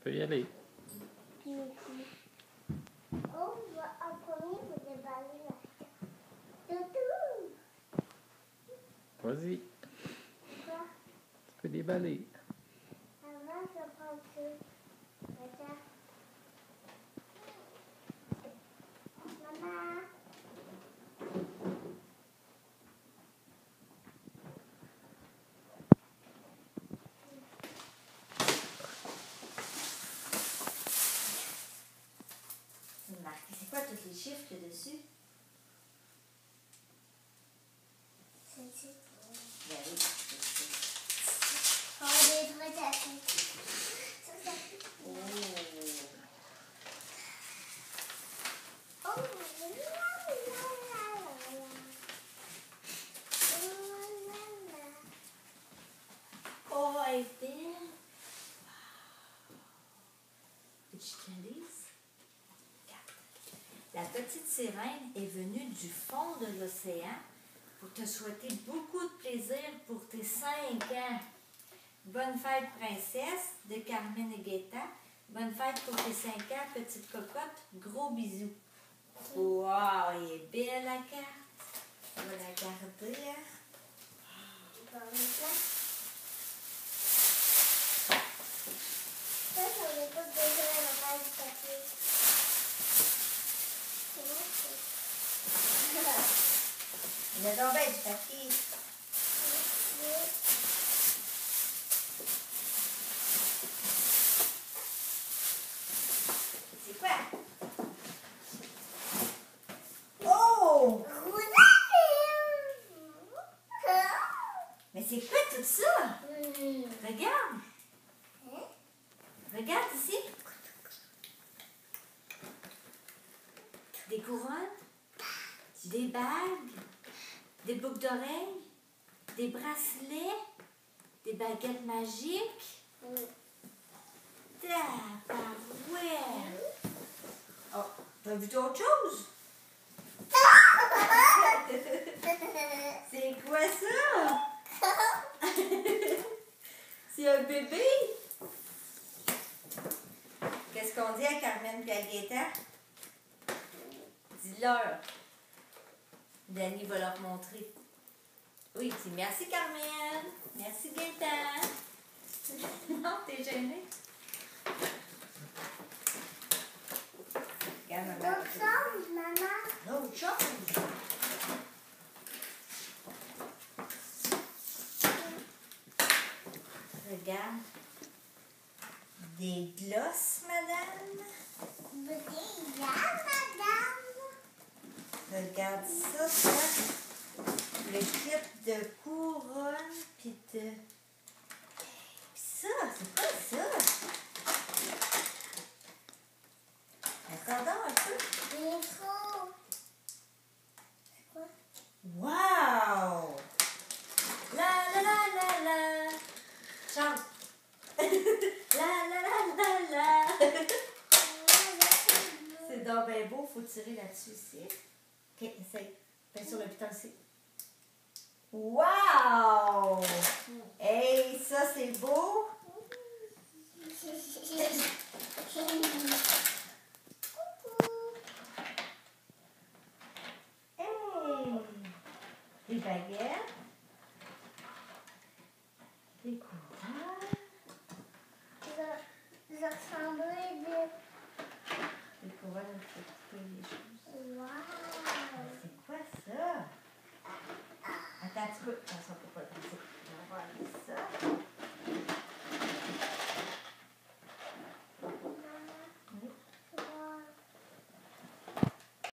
peux y aller. En premier, vous déballez la toutou. Vas-y, Quoi? tu peux déballer. Avant, je prends tout. Regarde. Maman. C'est quoi tous les chiffres qu'il y a dessus? C'est Ben oui, on est vrais tapis. Oh! Oh, la, la, la, la. Oh, elle est belle! Veux-tu que je te lise? Regarde. La petite sirène est venue du fond de l'océan pour te souhaiter beaucoup de plaisir pour tes 5 ans. Bonne fête, princesse, de Carmen et Gaëtan. Bonne fête pour tes 5 ans, petite cocotte. Gros bisous. Wow, elle est belle la carte. On va la garder. Hein? Bon, ça, on est pas déjà la base du papier. C'est bon, Il y a donc bien du papier. C'est quoi? Oh! Mais c'est quoi tout ça? Regarde. Regarde ici. Des couronnes, des bagues, des boucles d'oreilles, des bracelets, des baguettes magiques. Tabarouette! Oh, t'as vu d'autres choses? C'est quoi ça? C'est un bébé? Qu'est-ce qu'on dit à Carmen et à Gaëtan? Dis-leur. Dani va leur montrer. Oui, dis merci Carmen. Merci Gaëtan. Non, t'es gênée? Regarde, maman. D'autres choses, maman? D'autres choses. Regarde. Des glosses, madame. Madame. Regarde ça, ça. Le kit de couronne, puis de... Puis ça, c'est quoi ça? Attends un peu. Micro. C'est quoi? Wow! La la la la la. Chante. La la la la la. C'est donc bien beau, faut tirer là-dessus ici. Ok, essaye. Fais sur le piton ici. Wow! Hey, ça c'est beau. Hey! Des baguettes. Des couronnes. Je ressemblais Des couronnes, c'est couper les choses. Wow! C'est quoi ça? Attends un petit peu. Attention.